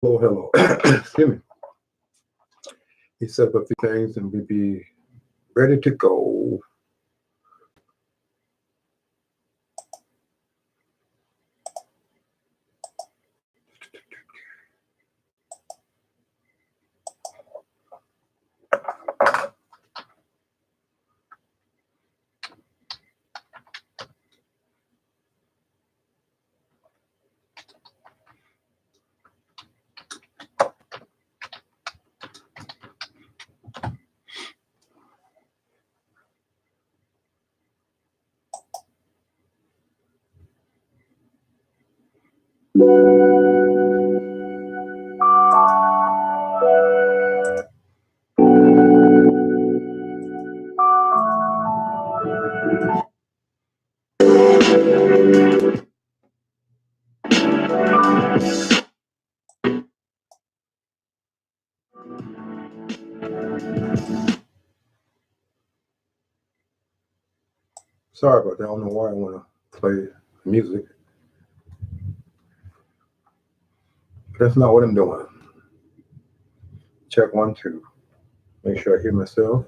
Hello, hello. Excuse me. He set up a few things and we'd be ready to go. Sorry about that. I don't know why I want to play music. But that's not what I'm doing. Check one, two. Make sure I hear myself.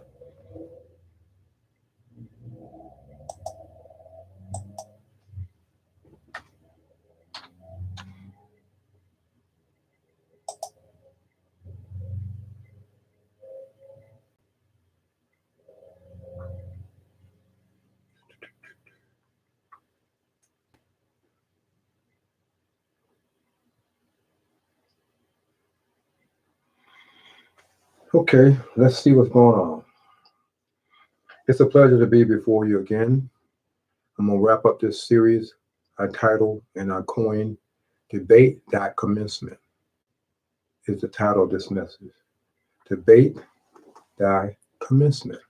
Okay, let's see what's going on. It's a pleasure to be before you again. I'm going to wrap up this series I titled and I coined Debate That Commencement is the title of this message. Debate Thy Commencement.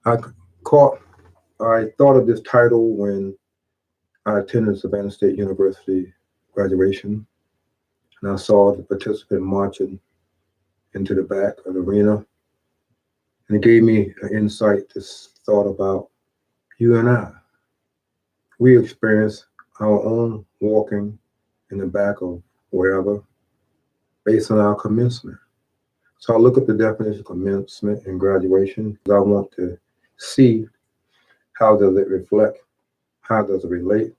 I caught I thought of this title when I attended Savannah State University graduation, and I saw the participant marching into the back of the arena, and it gave me an insight, this thought about you and I. We experience our own walking in the back of wherever based on our commencement. So I look up the definition of commencement and graduation because I want to see how does it reflect, how does it relate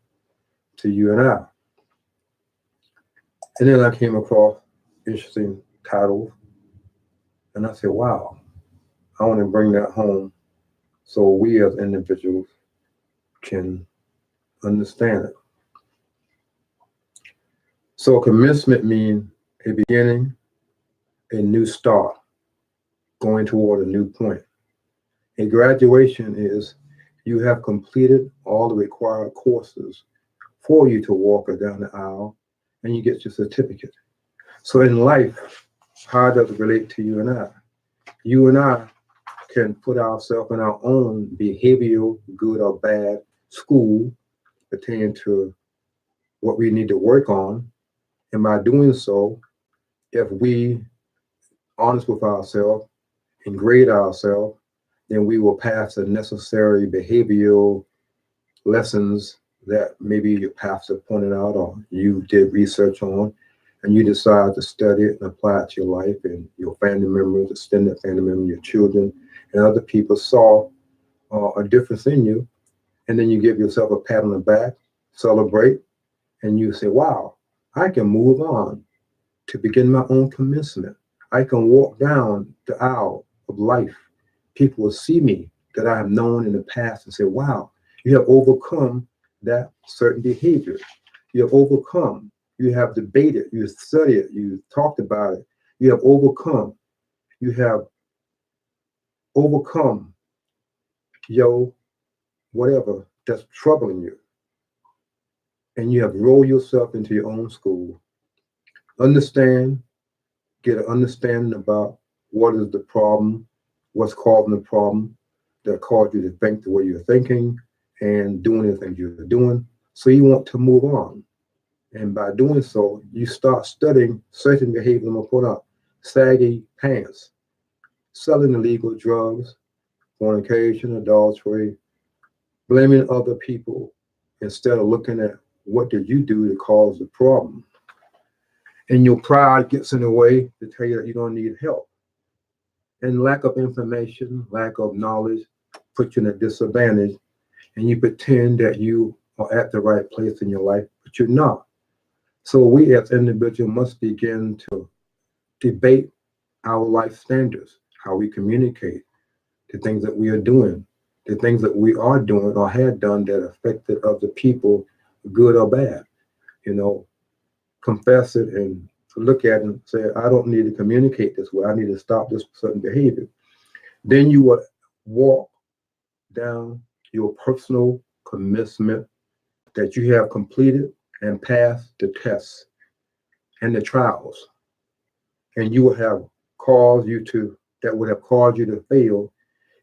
to you and I. And then I came across interesting titles, and I said, wow, I want to bring that home so we as individuals can understand it. So commencement means a beginning, a new start, going toward a new point. A graduation is you have completed all the required courses for you to walk down the aisle and you get your certificate. So in life, how does it relate to you and I? You and I can put ourselves in our own behavioral, good or bad, school pertaining to what we need to work on. And by doing so, if we honest with ourselves and grade ourselves, then we will pass the necessary behavioral lessons that maybe your pastor pointed out or you did research on, and you decide to study it and apply it to your life, and your family members, extended family members, your children, and other people saw a difference in you, and then you give yourself a pat on the back, celebrate, and you say, wow, I can move on to begin my own commencement. I can walk down the aisle of life. People will see me that I have known in the past and say, wow, you have overcome that certain behavior. You have overcome. You have debated. You have studied it. You talked about it. You have overcome. You have overcome your whatever that's troubling you. And you have rolled yourself into your own school. Understand, get an understanding about what is the problem, what's causing the problem that caused you to think the way you're thinking and doing the things you're doing. So you want to move on. And by doing so, you start studying certain behaviors. I'm going to put up saggy pants, selling illegal drugs, fornication, adultery, blaming other people instead of looking at what did you do to cause the problem. And your pride gets in the way to tell you that you don't need help. And lack of information, lack of knowledge puts you in a disadvantage, and you pretend that you are at the right place in your life, but you're not. So we as individuals must begin to debate our life standards, how we communicate, the things that we are doing, the things that we are doing or had done that affected other people, good or bad. You know, confess it and look at it and say, I don't need to communicate this way. I need to stop this certain behavior. Then you will walk down your personal commencement that you have completed and passed the tests and the trials. And you will have caused you to, that would have caused you to fail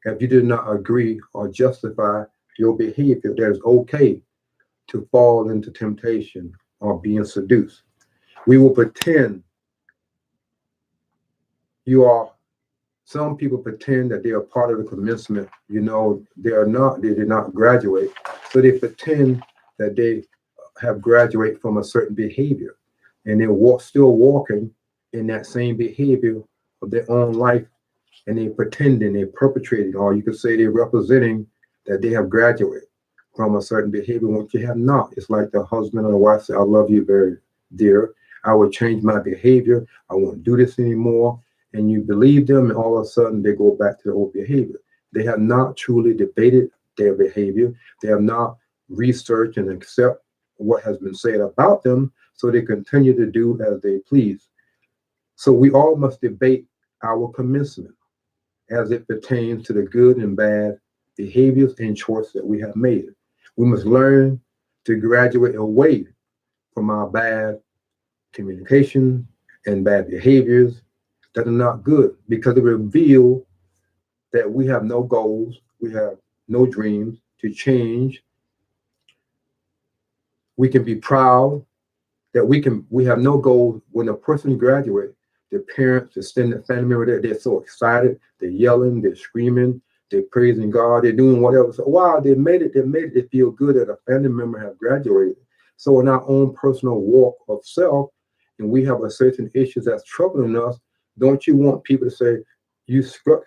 if you did not agree or justify your behavior that is okay to fall into temptation or being seduced. We will pretend you are, some people pretend that they are part of the commencement. You know, they are not, they did not graduate. So they pretend that they have graduated from a certain behavior and they're still walking in that same behavior of their own life, and they're pretending, they're perpetrating, or you could say they're representing that they have graduated from a certain behavior, which you have not. It's like the husband or the wife say, I love you very dear. I will change my behavior. I won't do this anymore. And you believe them, and all of a sudden they go back to the old behavior. They have not truly debated their behavior. They have not researched and accept what has been said about them, so they continue to do as they please. So we all must debate our commencement as it pertains to the good and bad behaviors and choices that we have made. We must learn to graduate away from our bad communication and bad behaviors that are not good, because they reveal that we have no goals, we have no dreams to change. We can be proud that we have no goals. When a person graduates, their parents, extended family member, they're so excited, they're yelling, they're screaming, they're praising God, they're doing whatever. So wow, they made it, they feel good that a family member has graduated. So in our own personal walk of self, and we have a certain issues that's troubling us, don't you want people to say, you stuck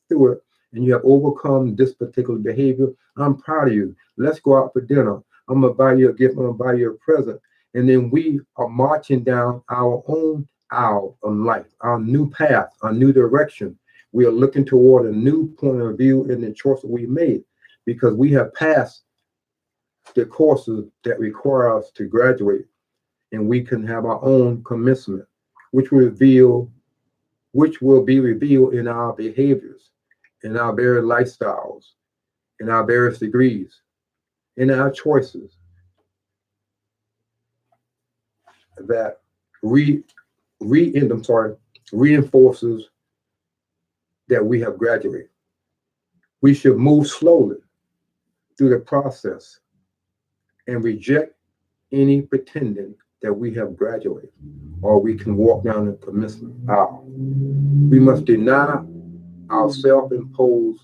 through it and you have overcome this particular behavior? I'm proud of you. Let's go out for dinner. I'm gonna buy you a gift, I'm gonna buy you a present. And then we are marching down our own aisle of life, our new path, our new direction. We are looking toward a new point of view in the choice that we made, because we have passed the courses that require us to graduate, and we can have our own commencement, which will be revealed in our behaviors, in our very lifestyles, in our various degrees, in our choices that reinforces that we have graduated. We should move slowly through the process and reject any pretending that we have graduated or we can walk down the commencement aisle. We must deny our self-imposed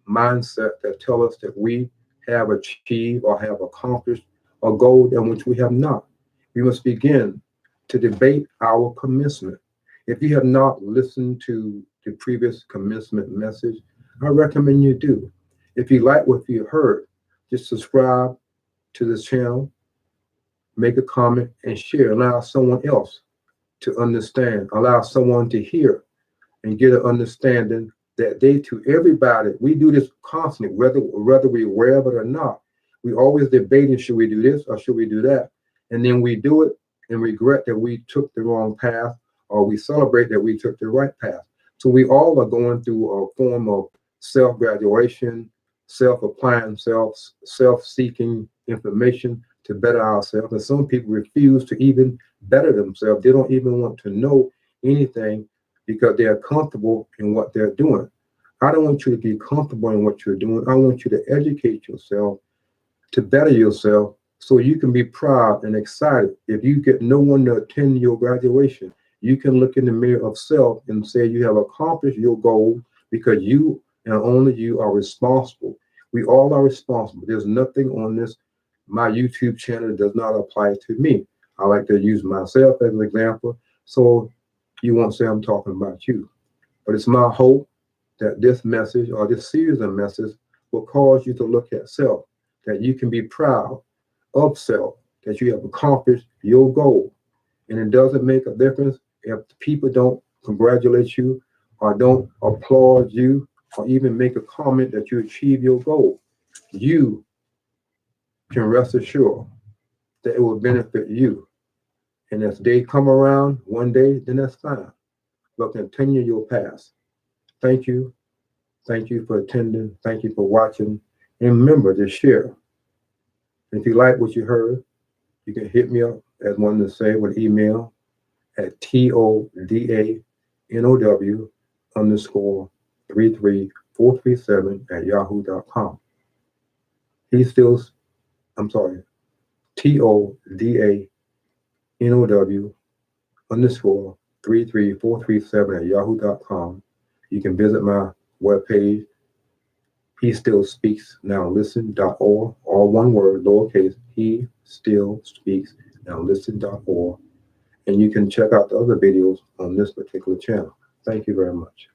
mindset that tell us that we have achieved or have accomplished a goal in which we have not. We must begin to debate our commencement. If you have not listened to the previous commencement message, I recommend you do. If you like what you heard, just subscribe to this channel, make a comment, and share. Allow someone else to understand, allow someone to hear and get an understanding that they, to everybody, we do this constantly, whether we're aware of it or not. We always debating, should we do this or should we do that? And then we do it and regret that we took the wrong path, or we celebrate that we took the right path. So we all are going through a form of self-graduation, self-applying, self-seeking information to better ourselves. And some people refuse to even better themselves. They don't even want to know anything because they are comfortable in what they're doing. I don't want you to be comfortable in what you're doing. I want you to educate yourself to better yourself so you can be proud and excited. If you get no one to attend your graduation, you can look in the mirror of self and say you have accomplished your goal, because you and only you are responsible. We all are responsible. There's nothing on this, my YouTube channel, that does not apply to me. I like to use myself as an example, so you won't say I'm talking about you. But it's my hope that this message or this series of messages will cause you to look at self, that you can be proud of self, that you have accomplished your goal. And it doesn't make a difference if people don't congratulate you or don't applaud you or even make a comment that you achieve your goal. You can rest assured that it will benefit you. And if they come around one day, then that's fine. But continue your path. Thank you. Thank you for attending. Thank you for watching. And remember to share. If you like what you heard, you can hit me up, as one to say, with email at TODANOW_33437 at yahoo.com. He's still, I'm sorry, TODANOW_33437 at yahoo.com. You can visit my webpage, he still speaks now listen.org, all one word, lowercase, he still speaks now listen.org. And you can check out the other videos on this particular channel. Thank you very much.